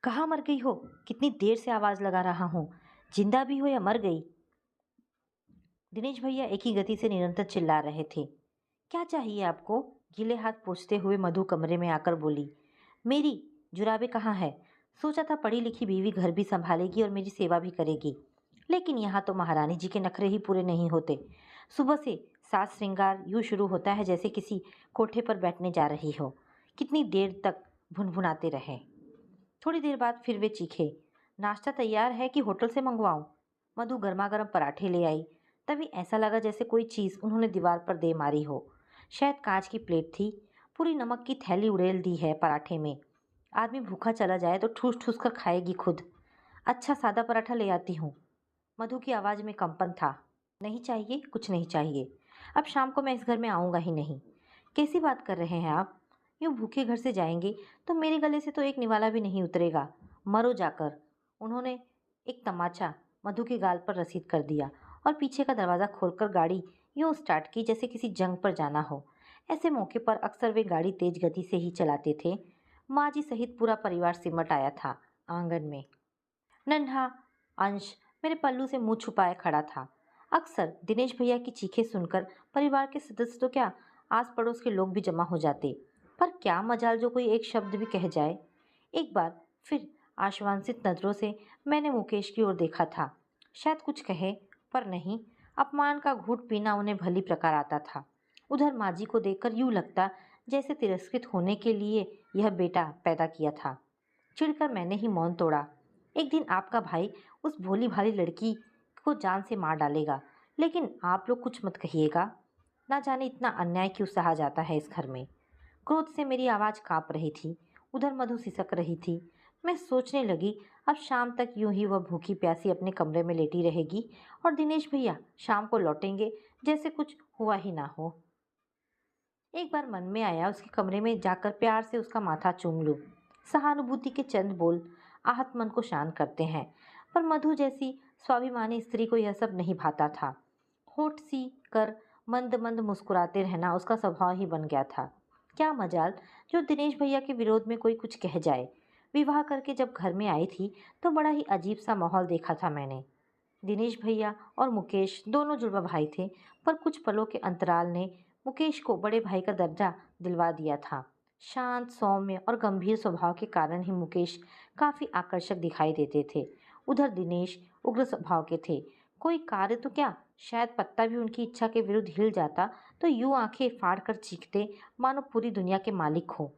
कहाँ मर गई हो? कितनी देर से आवाज़ लगा रहा हूँ। जिंदा भी हो या मर गई? दिनेश भैया एक ही गति से निरंतर चिल्ला रहे थे। क्या चाहिए आपको? गीले हाथ पोंछते हुए मधु कमरे में आकर बोली। मेरी जुराबें कहाँ है? सोचा था पढ़ी लिखी बीवी घर भी संभालेगी और मेरी सेवा भी करेगी, लेकिन यहाँ तो महारानी जी के नखरे ही पूरे नहीं होते। सुबह से साज श्रृंगार यूं शुरू होता है जैसे किसी कोठे पर बैठने जा रही हो। कितनी देर तक भुनभुनाते रहे। थोड़ी देर बाद फिर वे चीखे। नाश्ता तैयार है कि होटल से मंगवाऊं? मधु गर्मा-गर्म पराठे ले आई। तभी ऐसा लगा जैसे कोई चीज़ उन्होंने दीवार पर दे मारी हो। शायद कांच की प्लेट थी। पूरी नमक की थैली उड़ेल दी है पराठे में। आदमी भूखा चला जाए तो ठूस-ठूस कर खाएगी खुद। अच्छा सादा पराठा ले आती हूँ। मधु की आवाज़ में कंपन था। नहीं चाहिए, कुछ नहीं चाहिए। अब शाम को मैं इस घर में आऊँगा ही नहीं। कैसी बात कर रहे हैं आप? यूँ भूखे घर से जाएंगे तो मेरे गले से तो एक निवाला भी नहीं उतरेगा। मरो जाकर। उन्होंने एक तमाचा मधु के गाल पर रसीद कर दिया और पीछे का दरवाज़ा खोलकर गाड़ी यूँ स्टार्ट की जैसे किसी जंग पर जाना हो। ऐसे मौके पर अक्सर वे गाड़ी तेज गति से ही चलाते थे। माँ जी सहित पूरा परिवार सिमट आया था आंगन में। नन्हा अंश मेरे पल्लू से मुंह छुपाए खड़ा था। अक्सर दिनेश भैया की चीखें सुनकर परिवार के सदस्य तो क्या, आस पड़ोस के लोग भी जमा हो जाते। पर क्या मजाल जो कोई एक शब्द भी कह जाए। एक बार फिर आश्वासित नजरों से मैंने मुकेश की ओर देखा था। शायद कुछ कहे, पर नहीं। अपमान का घूंट पीना उन्हें भली प्रकार आता था। उधर माँ जी को देखकर यूं लगता जैसे तिरस्कृत होने के लिए यह बेटा पैदा किया था। चिढ़कर मैंने ही मौन तोड़ा। एक दिन आपका भाई उस भोली भाली लड़की को जान से मार डालेगा, लेकिन आप लोग कुछ मत कहिएगा। ना जाने इतना अन्याय क्यों सहा जाता है इस घर में। क्रोध से मेरी आवाज़ कांप रही थी। उधर मधु सिसक रही थी। मैं सोचने लगी, अब शाम तक यूं ही वह भूखी प्यासी अपने कमरे में लेटी रहेगी और दिनेश भैया शाम को लौटेंगे जैसे कुछ हुआ ही ना हो। एक बार मन में आया उसके कमरे में जाकर प्यार से उसका माथा चूम लूं। सहानुभूति के चंद बोल आहत मन को शांत करते हैं, पर मधु जैसी स्वाभिमानी स्त्री को यह सब नहीं भाता था। होठ सी कर मंद मंद मुस्कुराते रहना उसका स्वभाव ही बन गया था। क्या मजाल जो दिनेश भैया के विरोध में कोई कुछ कह जाए। विवाह करके जब घर में आई थी तो बड़ा ही अजीब सा माहौल देखा था मैंने। दिनेश भैया और मुकेश दोनों जुड़वा भाई थे, पर कुछ पलों के अंतराल ने मुकेश को बड़े भाई का दर्जा दिलवा दिया था। शांत, सौम्य और गंभीर स्वभाव के कारण ही मुकेश काफी आकर्षक दिखाई देते थे। उधर दिनेश उग्र स्वभाव के थे। कोई कार्य तो क्या, शायद पत्ता भी उनकी इच्छा के विरुद्ध हिल जाता तो यूं आंखें फाड़ कर चीखते मानो पूरी दुनिया के मालिक हो।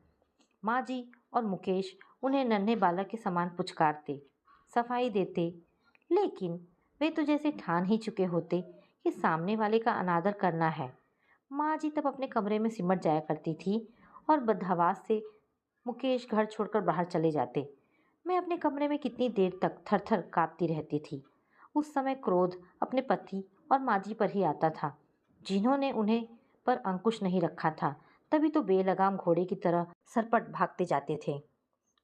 माँ जी और मुकेश उन्हें नन्हे बालक के समान पुचकारते, सफाई देते, लेकिन वे तो जैसे ठान ही चुके होते कि सामने वाले का अनादर करना है। माँ जी तब अपने कमरे में सिमट जाया करती थी और बदहवास से मुकेश घर छोड़कर बाहर चले जाते। मैं अपने कमरे में कितनी देर तक थर-थर काँपती रहती थी। उस समय क्रोध अपने पति और माँ जी पर ही आता था, जिन्होंने उन्हें पर अंकुश नहीं रखा था। तभी तो बेलगाम घोड़े की तरह सरपट भागते जाते थे।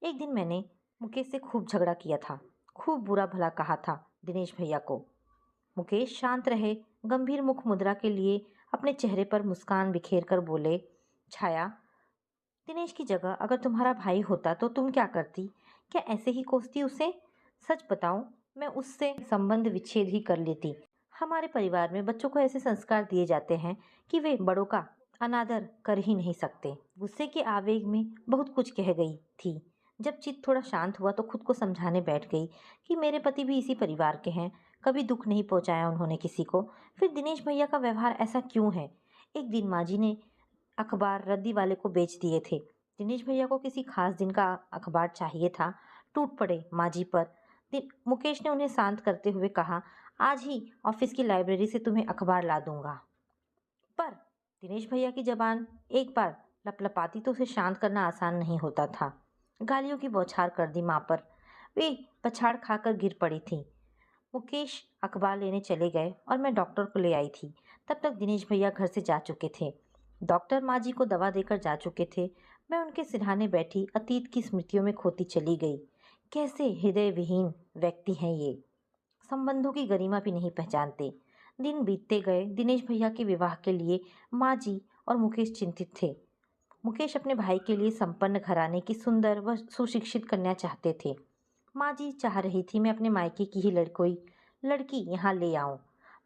एक दिन मैंने मुकेश से खूब झगड़ा किया था। खूब बुरा भला कहा था दिनेश भैया को। मुकेश शांत रहे, गंभीर मुख मुद्रा के लिए अपने चेहरे पर मुस्कान बिखेर कर बोले, छाया, दिनेश की जगह अगर तुम्हारा भाई होता तो तुम क्या करती? क्या ऐसे ही कोसती उसे? सच बताऊं, मैं उससे संबंध विच्छेद ही कर लेती। हमारे परिवार में बच्चों को ऐसे संस्कार दिए जाते हैं कि वे बड़ों का अनादर कर ही नहीं सकते। गुस्से के आवेग में बहुत कुछ कह गई थी। जब चित्त थोड़ा शांत हुआ तो खुद को समझाने बैठ गई कि मेरे पति भी इसी परिवार के हैं। कभी दुख नहीं पहुंचाया उन्होंने किसी को। फिर दिनेश भैया का व्यवहार ऐसा क्यों है? एक दिन माँ जी ने अखबार रद्दी वाले को बेच दिए थे। दिनेश भैया को किसी खास दिन का अखबार चाहिए था। टूट पड़े माँ जी पर। मुकेश ने उन्हें शांत करते हुए कहा, आज ही ऑफिस की लाइब्रेरी से तुम्हें अखबार ला दूंगा। पर दिनेश भैया की जबान एक बार लपलपाती तो उसे शांत करना आसान नहीं होता था। गालियों की बौछार कर दी माँ पर। वे पछाड़ खाकर गिर पड़ी थी। मुकेश अखबार लेने चले गए और मैं डॉक्टर को ले आई थी। तब तक दिनेश भैया घर से जा चुके थे। डॉक्टर माँ जी को दवा देकर जा चुके थे। मैं उनके सिरहाने बैठी अतीत की स्मृतियों में खोती चली गई। कैसे हृदय विहीन व्यक्ति हैं ये, संबंधों की गरिमा भी नहीं पहचानते। दिन बीतते गए। दिनेश भैया के विवाह के लिए माँ जी और मुकेश चिंतित थे। मुकेश अपने भाई के लिए संपन्न घराने की सुंदर व सुशिक्षित कन्या चाहते थे। माँ जी चाह रही थी मैं अपने मायके की ही कोई लड़की यहाँ ले आऊं,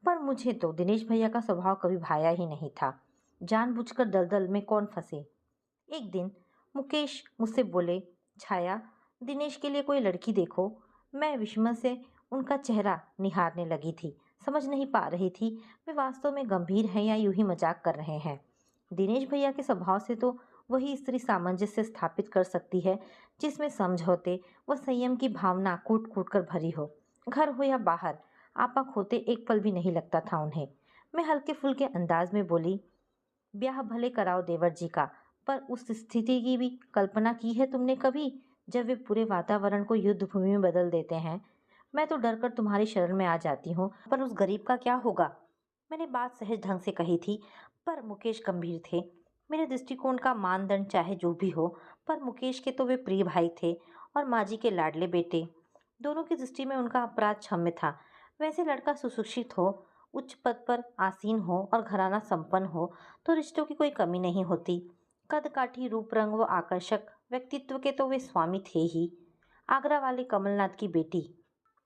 पर मुझे तो दिनेश भैया का स्वभाव कभी भाया ही नहीं था। जानबूझकर दलदल में कौन फंसे। एक दिन मुकेश मुझसे बोले, छाया, दिनेश के लिए कोई लड़की देखो। मैं विस्मय से उनका चेहरा निहारने लगी थी। समझ नहीं पा रही थी वे वास्तव में गंभीर हैं या यूं ही मजाक कर रहे हैं। दिनेश भैया के स्वभाव से तो वही स्त्री सामंजस्य स्थापित कर सकती है जिसमें समझौते व संयम की भावना कूट कूट कर भरी हो। घर हो या बाहर, आपा खोते एक पल भी नहीं लगता था उन्हें। मैं हल्के फुल्के अंदाज में बोली, ब्याह भले कराओ देवर जी का, पर उस स्थिति की भी कल्पना की है तुमने कभी, जब वे पूरे वातावरण को युद्ध भूमि में बदल देते हैं। मैं तो डर कर तुम्हारी शरण में आ जाती हूँ, पर उस गरीब का क्या होगा। मैंने बात सहज ढंग से कही थी, पर मुकेश गंभीर थे। मेरे दृष्टिकोण का मानदंड चाहे जो भी हो, पर मुकेश के तो वे प्रिय भाई थे और माँ जी के लाडले बेटे। दोनों की दृष्टि में उनका अपराध क्षम्य था। वैसे लड़का सुशिक्षित हो, उच्च पद पर आसीन हो और घराना संपन्न हो तो रिश्तों की कोई कमी नहीं होती। कद काठी, रूप रंग व आकर्षक व्यक्तित्व के तो वे स्वामी थे ही। आगरा वाले कमलनाथ की बेटी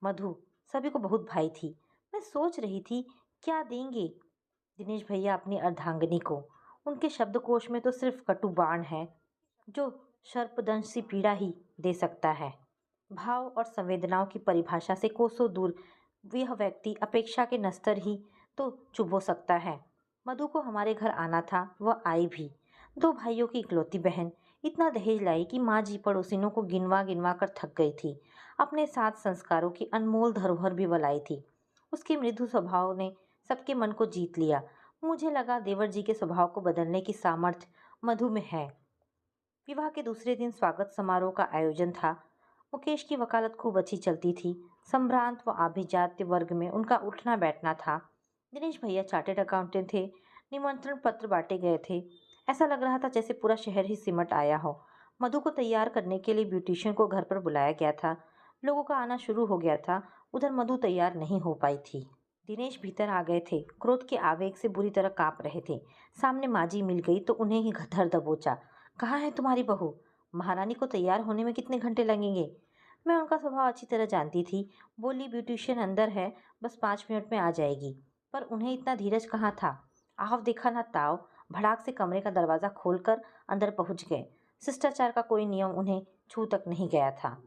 मधु सभी को बहुत भाई थी। मैं सोच रही थी क्या देंगे दिनेश भैया अपनी अर्धांगिनी को। उनके शब्दकोश में तो सिर्फ कटु बाण है जो सर्पदंश सी पीड़ा ही दे सकता है। भाव और संवेदनाओं की परिभाषा से कोसों दूर वह व्यक्ति अपेक्षा के नस्तर ही तो चुभो सकता है। मधु को हमारे घर आना था, वह आई भी। दो भाइयों की इकलौती बहन इतना दहेज लाई कि माँ जी पड़ोसिनों को गिनवा गिनवा कर थक गई थी। अपने साथ संस्कारों की अनमोल धरोहर भी बलाई थी। उसके मृदु स्वभाव ने सबके मन को जीत लिया। मुझे लगा देवर जी के स्वभाव को बदलने की सामर्थ्य मधु में है। विवाह के दूसरे दिन स्वागत समारोह का आयोजन था। मुकेश की वकालत खूब अच्छी चलती थी। संभ्रांत व आभिजात्य वर्ग में उनका उठना बैठना था। दिनेश भैया चार्टेड अकाउंटेंट थे। निमंत्रण पत्र बांटे गए थे। ऐसा लग रहा था जैसे पूरा शहर ही सिमट आया हो। मधु को तैयार करने के लिए ब्यूटिशियन को घर पर बुलाया गया था। लोगों का आना शुरू हो गया था। उधर मधु तैयार नहीं हो पाई थी। दिनेश भीतर आ गए थे। क्रोध के आवेग से बुरी तरह कांप रहे थे। सामने माजी मिल गई तो उन्हें ही धर दबोचा। कहाँ है तुम्हारी बहू? महारानी को तैयार होने में कितने घंटे लगेंगे? मैं उनका स्वभाव अच्छी तरह जानती थी। बोली, ब्यूटिशियन अंदर है, बस 5 मिनट में आ जाएगी। पर उन्हें इतना धीरज कहाँ था। आव देखा ना ताव, भड़ाक से कमरे का दरवाज़ा खोलकर अंदर पहुंच गए। शिष्टाचार का कोई नियम उन्हें छू तक नहीं गया था।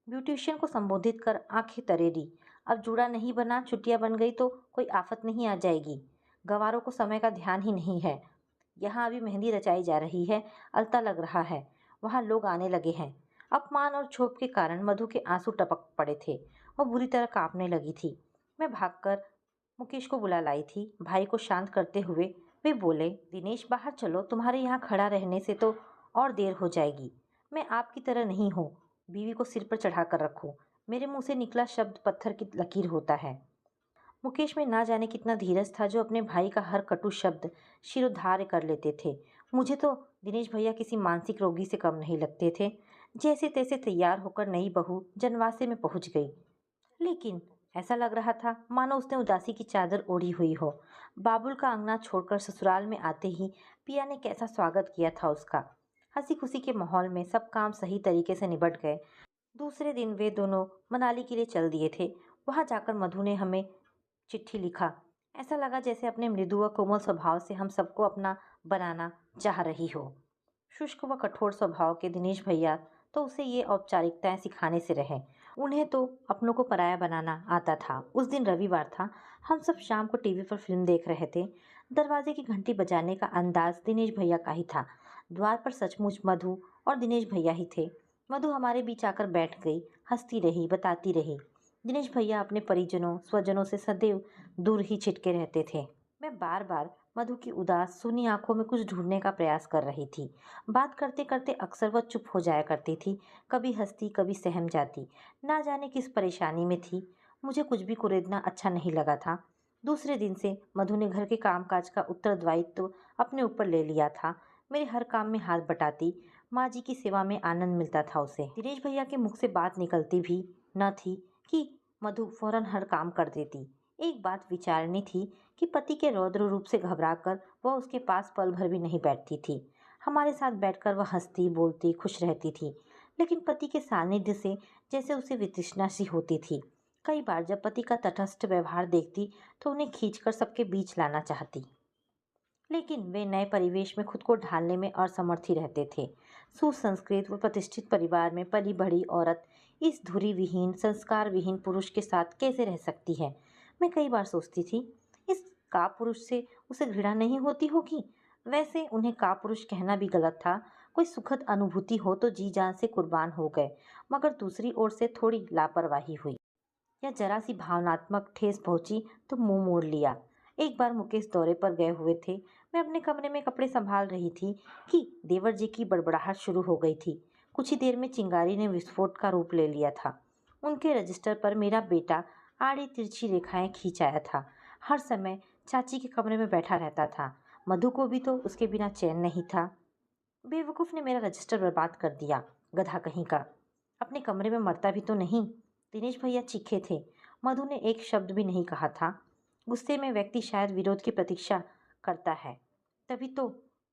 ब्यूटिशियन को संबोधित कर आंखें तरेरी। अब जूड़ा नहीं बना, चुटिया बन गई तो कोई आफत नहीं आ जाएगी। गंवारों को समय का ध्यान ही नहीं है। यहाँ अभी मेहंदी रचाई जा रही है, अलता लग रहा है। वहाँ लोग आने लगे हैं। अपमान और क्षोभ के कारण मधु के आंसू टपक पड़े थे। वह बुरी तरह कांपने लगी थी। मैं भागकर मुकेश को बुला लाई थी। भाई को शांत करते हुए वे बोले, दिनेश बाहर चलो, तुम्हारे यहाँ खड़ा रहने से तो और देर हो जाएगी। मैं आपकी तरह नहीं हूँ, बीवी को सिर पर चढ़ा कर रखो। मेरे मुंह से निकला शब्द पत्थर की लकीर होता है। मुकेश में ना जाने कितना धीरज था जो अपने भाई का हर कटु शब्द शिरोधार्य कर लेते थे। मुझे तो दिनेश भैया किसी मानसिक रोगी से कम नहीं लगते थे। जैसे तैसे तैयार होकर नई बहू जनवासे में पहुंच गई। लेकिन ऐसा लग रहा था मानो उसने उदासी की चादर ओढ़ी हुई हो। बाबुल का अंगना छोड़कर ससुराल में आते ही पिया ने कैसा स्वागत किया था उसका। हंसी खुशी के माहौल में सब काम सही तरीके से निबट गए। दूसरे दिन वे दोनों मनाली के लिए चल दिए थे। वहां जाकर मधु ने हमें चिट्ठी लिखा। ऐसा लगा जैसे अपने मृदु व कोमल स्वभाव से हम सबको अपना बनाना चाह रही हो। शुष्क व कठोर स्वभाव के दिनेश भैया तो उसे ये औपचारिकताएं सिखाने से रहे। उन्हें तो अपनों को पराया बनाना आता था। उस दिन रविवार था। हम सब शाम को टीवी पर फिल्म देख रहे थे। दरवाजे की घंटी बजाने का अंदाज दिनेश भैया का ही था। द्वार पर सचमुच मधु और दिनेश भैया ही थे। मधु हमारे बीच आकर बैठ गई, हंसती रही, बताती रही। दिनेश भैया अपने परिजनों स्वजनों से सदैव दूर ही छिटके रहते थे। मैं बार बार मधु की उदास सूनी आंखों में कुछ ढूंढने का प्रयास कर रही थी। बात करते करते अक्सर वह चुप हो जाया करती थी। कभी हंसती, कभी सहम जाती। ना जाने किस परेशानी में थी। मुझे कुछ भी कुरेदना अच्छा नहीं लगा था। दूसरे दिन से मधु ने घर के कामकाज का उत्तरदायित्व अपने ऊपर ले लिया था। मेरे हर काम में हाथ बटाती। माँ जी की सेवा में आनंद मिलता था उसे। दिनेश भैया के मुख से बात निकलती भी न थी कि मधु फौरन हर काम कर देती। एक बात विचारनी थी कि पति के रौद्र रूप से घबराकर वह उसके पास पल भर भी नहीं बैठती थी। हमारे साथ बैठकर वह हंसती, बोलती, खुश रहती थी। लेकिन पति के सानिध्य से जैसे उसे वितृष्णा सी होती थी। कई बार जब पति का तटस्थ व्यवहार देखती तो उन्हें खींचकर सबके बीच लाना चाहती, लेकिन वे नए परिवेश में खुद को ढालने में असमर्थ ही रहते थे। सुसंस्कृत व प्रतिष्ठित परिवार में पली बढ़ी औरत इस धुरी विहीन, संस्कार विहीन पुरुष के साथ कैसे रह सकती है? मैं कई बार सोचती थी, इस कापुरुष से उसे घृणा नहीं होती होगी? वैसे उन्हें कापुरुष कहना भी गलत था। कोई सुखद अनुभूति हो तो जी जान से कुर्बान हो गए, मगर दूसरी ओर से थोड़ी लापरवाही हुई या जरा सी भावनात्मक ठेस पहुंची तो मुंह मोड़ लिया। एक बार मुकेश दौरे पर गए हुए थे। मैं अपने कमरे में कपड़े संभाल रही थी कि देवर जी की बड़बड़ाहट शुरू हो गई थी। कुछ ही देर में चिंगारी ने विस्फोट का रूप ले लिया था। उनके रजिस्टर पर मेरा बेटा आड़ी तिरछी रेखाएं खींच आया था। हर समय चाची के कमरे में बैठा रहता था। मधु को भी तो उसके बिना चैन नहीं था। बेवकूफ ने मेरा रजिस्टर बर्बाद कर दिया, गधा कहीं का। अपने कमरे में मरता भी तो नहीं। दिनेश भैया चीखे थे। मधु ने एक शब्द भी नहीं कहा था। गुस्से में व्यक्ति शायद विरोध की प्रतीक्षा करता है, तभी तो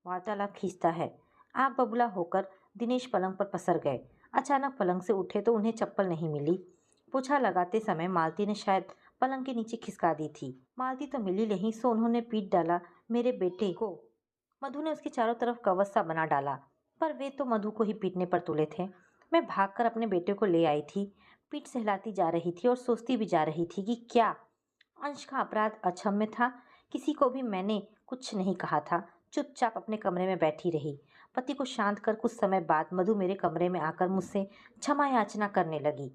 वार्तालाप खींचता है। आग बबूला होकर दिनेश पलंग पर पसर गए। अचानक पलंग से उठे तो उन्हें चप्पल नहीं मिली। पोछा लगाते समय मालती ने शायद पलंग के नीचे खिसका दी थी। मालती तो मिली नहीं, सो उन्होंने पीट डाला मेरे बेटे को। मधु ने उसके चारों तरफ कवच सा बना डाला, पर वे तो मधु को ही पीटने पर तुले थे। मैं भागकर अपने बेटे को ले आई थी। पीठ सहलाती जा रही थी और सोचती भी जा रही थी कि क्या अंश का अपराध अक्षम्य था। किसी को भी मैंने कुछ नहीं कहा था। चुपचाप अपने कमरे में बैठी रही। पति को शांत कर कुछ समय बाद मधु मेरे कमरे में आकर मुझसे क्षमा याचना करने लगी।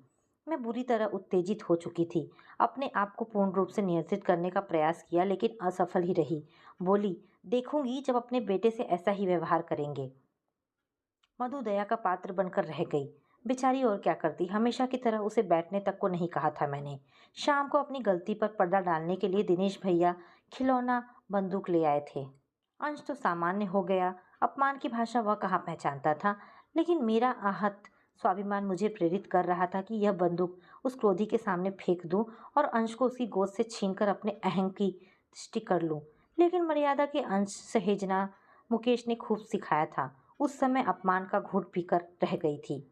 मैं बुरी तरह उत्तेजित हो चुकी थी। अपने आप को पूर्ण रूप से नियंत्रित करने का प्रयास किया, लेकिन असफल ही रही। बोली, देखूंगी जब अपने बेटे से ऐसा ही व्यवहार करेंगे। मधु दया का पात्र बनकर रह गई। बेचारी और क्या करती, हमेशा की तरह उसे बैठने तक को नहीं कहा था मैंने। शाम को अपनी गलती पर पर्दा डालने के लिए दिनेश भैया खिलौना बंदूक ले आए थे। अंश तो सामान्य हो गया। अपमान की भाषा वह कहाँ पहचानता था, लेकिन मेरा आहत स्वाभिमान मुझे प्रेरित कर रहा था कि यह बंदूक उस क्रोधी के सामने फेंक दूं और अंश को उसकी गोद से छीनकर अपने अहं की दृष्टि कर लूं। लेकिन मर्यादा के अंश सहेजना मुकेश ने खूब सिखाया था। उस समय अपमान का घूंट पीकर रह गई थी।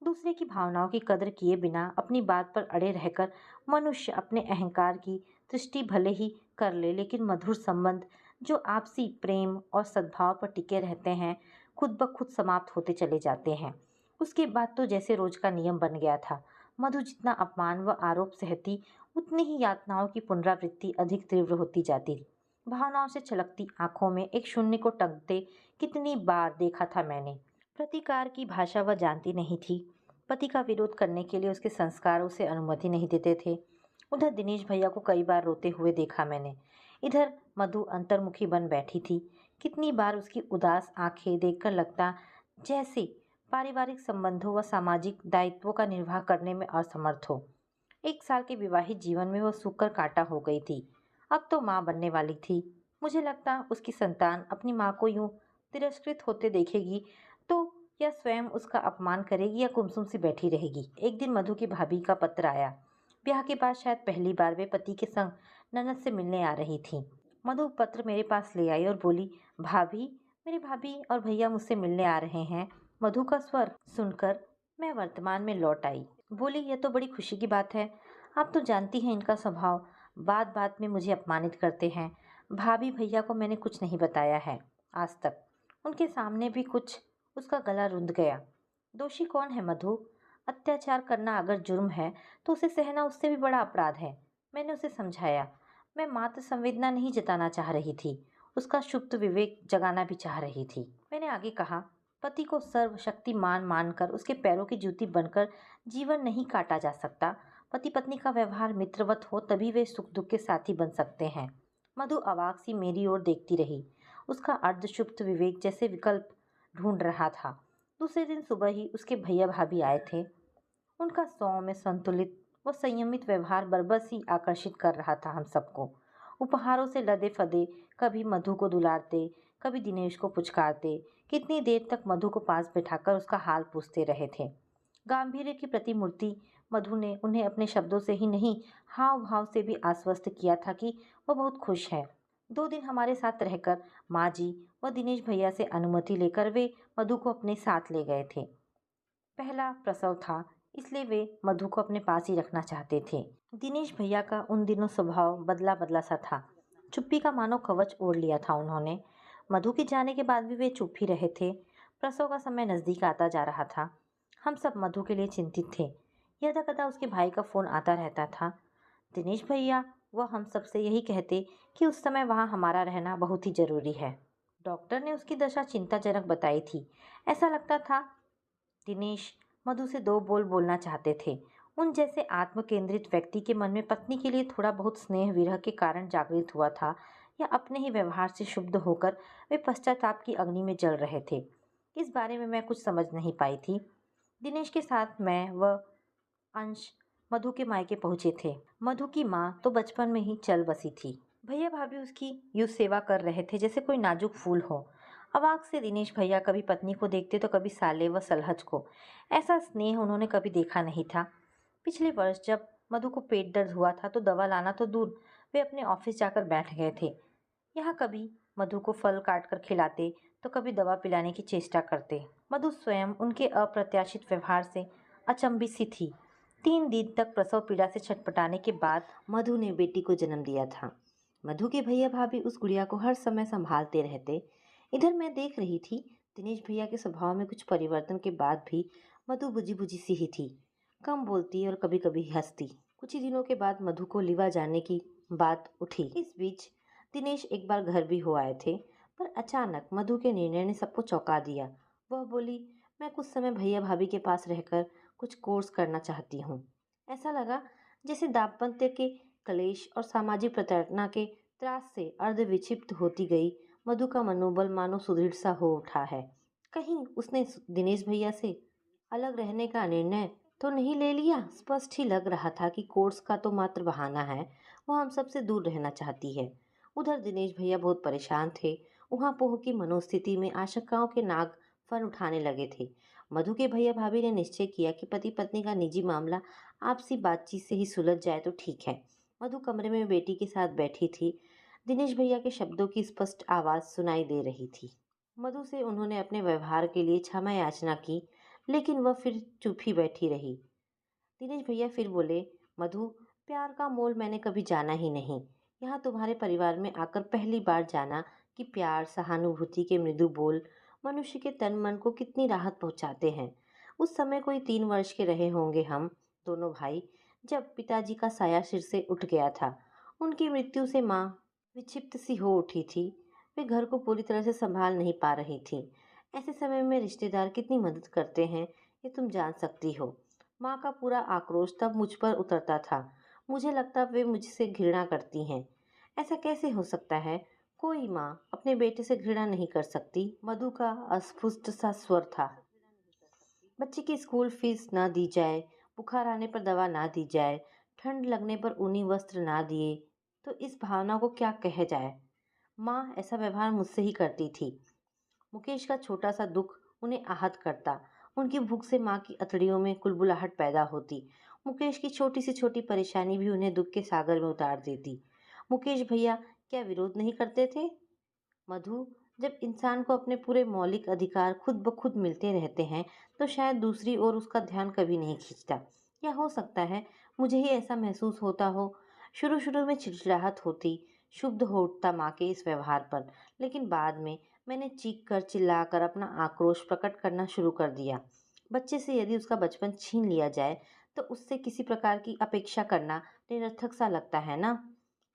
दूसरे की भावनाओं की कदर किए बिना अपनी बात पर अड़े रहकर मनुष्य अपने अहंकार की दृष्टि भले ही कर ले, लेकिन मधुर संबंध जो आपसी प्रेम और सद्भाव पर टिके रहते हैं, खुद ब खुद समाप्त होते चले जाते हैं। उसके बाद तो जैसे रोज का नियम बन गया था। मधु जितना अपमान व आरोप सहती, उतनी ही यातनाओं की पुनरावृत्ति अधिक तीव्र होती जाती। भावनाओं से छलकती आंखों में एक शून्य को टंकते कितनी बार देखा था मैंने। प्रतिकार की भाषा वह जानती नहीं थी। पति का विरोध करने के लिए उसके संस्कार उसे अनुमति नहीं देते थे। उधर दिनेश भैया को कई बार रोते हुए देखा मैंने। इधर मधु अंतर्मुखी बन बैठी थी। कितनी बार उसकी उदास आंखें देखकर लगता जैसे पारिवारिक संबंधों व सामाजिक दायित्वों का निर्वाह करने में असमर्थ हो। 1 साल के विवाहित जीवन में वह सूखकर कांटा हो गई थी। अब तो माँ बनने वाली थी। मुझे लगता उसकी संतान अपनी माँ को यूं तिरस्कृत होते देखेगी तो या स्वयं उसका अपमान करेगी या गुमसुम सी बैठी रहेगी। एक दिन मधु की भाभी का पत्र आया। ब्याह के बाद शायद पहली बार वे पति के संग ननद से मिलने आ रही थी। मधु पत्र मेरे पास ले आई और बोली, भाभी, मेरे भाभी और भैया मुझसे मिलने आ रहे हैं। मधु का स्वर सुनकर मैं वर्तमान में लौट आई। बोली, यह तो बड़ी खुशी की बात है। आप तो जानती हैं इनका स्वभाव, बात बात में मुझे अपमानित करते हैं। भाभी भैया को मैंने कुछ नहीं बताया है आज तक। उनके सामने भी कुछ उसका गला रुंध गया। दोषी कौन है मधु? अत्याचार करना अगर जुर्म है तो उसे सहना उससे भी बड़ा अपराध है। मैंने उसे समझाया। मैं मात्र संवेदना नहीं जताना चाह रही थी, उसका सुप्त विवेक जगाना भी चाह रही थी। मैंने आगे कहा, पति को सर्वशक्तिमान मानकर उसके पैरों की जूती बनकर जीवन नहीं काटा जा सकता। पति पत्नी का व्यवहार मित्रवत हो तभी वे सुख दुख के साथी बन सकते हैं। मधु अवाक सी मेरी ओर देखती रही। उसका अर्धसुप्त विवेक जैसे विकल्प ढूंढ रहा था। दूसरे दिन सुबह ही उसके भैया भाभी आए थे। उनका सौम्य, संतुलित व संयमित व्यवहार बरबस ही आकर्षित कर रहा था हम सबको। उपहारों से लदे फदे कभी मधु को दुलारते, कभी दिनेश को पुचकारते। कितनी देर तक मधु को पास बैठाकर उसका हाल पूछते रहे थे। गांधीर्य की प्रतिमूर्ति मधु ने उन्हें अपने शब्दों से ही नहीं, हाव भाव से भी आश्वस्त किया था कि वह बहुत खुश है। 2 दिन हमारे साथ रहकर माँ जी व दिनेश भैया से अनुमति लेकर वे मधु को अपने साथ ले गए थे। पहला प्रसव था, इसलिए वे मधु को अपने पास ही रखना चाहते थे। दिनेश भैया का उन दिनों स्वभाव बदला बदला सा था। चुप्पी का मानो कवच ओढ़ लिया था उन्होंने। मधु के जाने के बाद भी वे चुप ही रहे थे। प्रसव का समय नज़दीक आता जा रहा था। हम सब मधु के लिए चिंतित थे। यदा-कदा उसके भाई का फ़ोन आता रहता था। दिनेश भैया वह हम सब से यही कहते कि उस समय वहाँ हमारा रहना बहुत ही ज़रूरी है। डॉक्टर ने उसकी दशा चिंताजनक बताई थी। ऐसा लगता था दिनेश मधु से दो बोल बोलना चाहते थे। उन जैसे आत्म केंद्रित व्यक्ति के मन में पत्नी के लिए थोड़ा बहुत स्नेह विरह के कारण जागृत हुआ था, या अपने ही व्यवहार से शुद्ध होकर वे पश्चाताप की अग्नि में जल रहे थे, इस बारे में मैं कुछ समझ नहीं पाई थी। दिनेश के साथ मैं व अंश मधु के मायके पहुंचे थे। मधु की माँ तो बचपन में ही चल बसी थी। भैया भाभी उसकी यूं सेवा कर रहे थे जैसे कोई नाजुक फूल हो। अवाक से दिनेश भैया कभी पत्नी को देखते तो कभी साले व सलहज को। ऐसा स्नेह उन्होंने कभी देखा नहीं था। पिछले वर्ष जब मधु को पेट दर्द हुआ था तो दवा लाना तो दूर, वे अपने ऑफिस जाकर बैठ गए थे। यहाँ कभी मधु को फल काट कर खिलाते तो कभी दवा पिलाने की चेष्टा करते। मधु स्वयं उनके अप्रत्याशित व्यवहार से अचंभित सी थी। 3 दिन तक प्रसव पीड़ा से छटपटाने के बाद मधु ने बेटी को जन्म दिया था। मधु के भैया भाभी उस गुड़िया को हर समय संभालते रहते। इधर मैं देख रही थी, दिनेश भैया के स्वभाव में कुछ परिवर्तन के बाद भी मधु बुझी बुझी सी ही थी। कम बोलती और कभी कभी हंसती। कुछ ही दिनों के बाद मधु को लिवा जाने की बात उठी। इस बीच दिनेश एक बार घर भी हो आए थे, पर अचानक मधु के निर्णय ने सबको चौंका दिया। वह बोली, मैं कुछ समय भैया भाभी के पास रहकर कुछ कोर्स करना चाहती हूँ। ऐसा लगा जैसे दाम्पत्य के कलेश और सामाजिक प्रताड़ना के त्रास से अर्धविक्षिप्त होती गई मधु का मनोबल मानो सुदृढ़ सा हो उठा है। कहीं उसने दिनेश भैया से अलग रहने का निर्णय तो नहीं ले लिया। स्पष्ट ही लग रहा था कि कोर्स का तो मात्र बहाना है, वह हम सबसे दूर रहना चाहती है। उधर दिनेश भैया बहुत परेशान थे। उहाँ पोह की मनोस्थिति में आशंकाओं के नाग फन उठाने लगे थे। मधु के भैया भाभी ने निश्चय किया कि पति पत्नी का निजी मामला आपसी बातचीत से ही सुलझ जाए तो ठीक है। मधु कमरे में बेटी के साथ बैठी थी। दिनेश भैया के शब्दों की स्पष्ट आवाज सुनाई दे रही थी। मधु से उन्होंने अपने व्यवहार के लिए क्षमा याचना की, लेकिन वह फिर चुप ही बैठी रही। दिनेश भैया फिर बोले, मधु, प्यार का मोल मैंने कभी जाना ही नहीं। यहाँ तुम्हारे परिवार में आकर पहली बार जाना कि प्यार सहानुभूति के मृदु बोल मनुष्य के तन मन को कितनी राहत पहुँचाते हैं। उस समय कोई 3 वर्ष के रहे होंगे हम दोनों भाई, जब पिताजी का साया सिर से उठ गया था। उनकी मृत्यु से माँ विक्षिप्त सी हो उठी थी। वे घर को पूरी तरह से संभाल नहीं पा रही थी। ऐसे समय में रिश्तेदार कितनी मदद करते हैं ये तुम जान सकती हो। माँ का पूरा आक्रोश तब मुझ पर उतरता था। मुझे लगता वे मुझसे घृणा करती हैं। ऐसा कैसे हो सकता है? कोई माँ अपने बेटे से घृणा नहीं कर सकती। मधु का अस्फुट सा स्वर था। बच्चे की स्कूल फीस ना दी जाए, बुखार आने पर दवा ना दी जाए, ठंड लगने पर ऊनी वस्त्र ना दिए, तो इस भावना को क्या कहा जाए? माँ ऐसा व्यवहार मुझसे ही करती थी। मुकेश का छोटा सा दुख उन्हें आहत करता। उनकी भूख से माँ की अतड़ियों में कुलबुलाहट पैदा होती। मुकेश की छोटी से छोटी परेशानी भी उन्हें दुख के सागर में उतार देती। मुकेश भैया क्या विरोध नहीं करते थे? मधु, जब इंसान को अपने पूरे मौलिक अधिकार खुद ब खुद मिलते रहते हैं तो शायद दूसरी ओर उसका ध्यान कभी नहीं खींचता। या हो सकता है मुझे ही ऐसा महसूस होता हो। शुरू शुरू में चिड़चिड़ाहट होती, क्षुब्ध हो उठता माँ के इस व्यवहार पर, लेकिन बाद में मैंने चीख कर चिल्ला कर अपना आक्रोश प्रकट करना शुरू कर दिया। बच्चे से यदि उसका बचपन छीन लिया जाए तो उससे किसी प्रकार की अपेक्षा करना निरर्थक सा लगता है ना।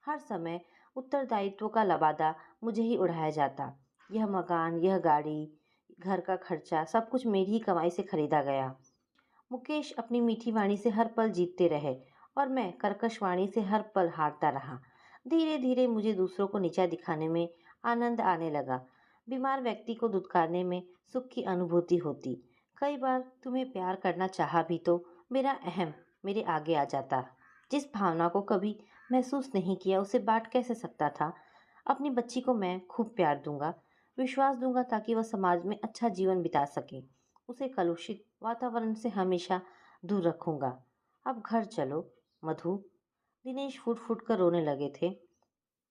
हर समय उत्तरदायित्व का लबादा मुझे ही उड़ाया जाता। यह मकान, यह गाड़ी, घर का खर्चा सब कुछ मेरी ही कमाई से खरीदा गया। मुकेश अपनी मीठी वाणी से हर पल जीतते रहे और मैं कर्कश वाणी से हर पल हारता रहा। धीरे धीरे मुझे दूसरों को नीचा दिखाने में आनंद आने लगा। बीमार व्यक्ति को दुत्कारने में सुख की अनुभूति होती। कई बार तुम्हें प्यार करना चाहा भी तो मेरा अहम मेरे आगे आ जाता। जिस भावना को कभी महसूस नहीं किया उसे बांट कैसे सकता था। अपनी बच्ची को मैं खूब प्यार दूंगा, विश्वास दूंगा ताकि वह समाज में अच्छा जीवन बिता सके। उसे कलुषित वातावरण से हमेशा दूर रखूंगा। अब घर चलो मधु। दिनेश फूट फूट कर रोने लगे थे।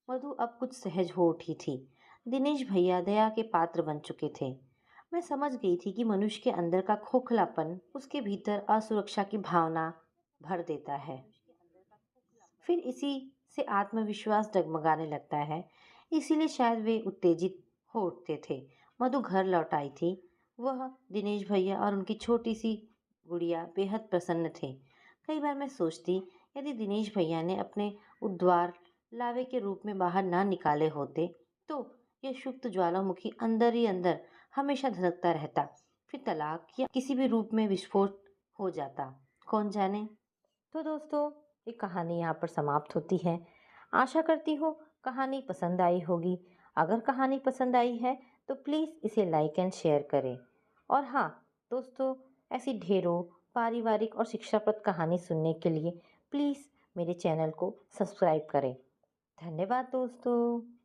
मधु अब कुछ सहज हो उठी थी। दिनेश भैया दया के पात्र बन चुके थे। मैं समझ गई थी कि मनुष्य के अंदर का खोखलापन उसके भीतर असुरक्षा की भावना भर देता है। फिर इसी से आत्मविश्वास डगमगाने लगता है। इसीलिए शायद वे उत्तेजित हो उठते थे। मधु घर लौट आई थी। वह, दिनेश भैया और उनकी छोटी सी गुड़िया बेहद प्रसन्न थे। कई बार मैं सोचती, यदि दिनेश भैया ने अपने उद्वार लावे के रूप में बाहर ना निकाले होते, तो यह सुप्त ज्वालामुखी अंदर ही अंदर हमेशा धधकता रहता। फिर तलाक या किसी भी रूप में विस्फोट हो जाता, कौन जाने। तो दोस्तों, ये कहानी यहाँ पर समाप्त होती है। आशा करती हूँ कहानी पसंद आई होगी। अगर कहानी पसंद आई है तो प्लीज़ इसे लाइक एंड शेयर करें। और हाँ दोस्तों, ऐसी ढेरों पारिवारिक और शिक्षाप्रद कहानी सुनने के लिए प्लीज़ मेरे चैनल को सब्सक्राइब करें। धन्यवाद दोस्तों।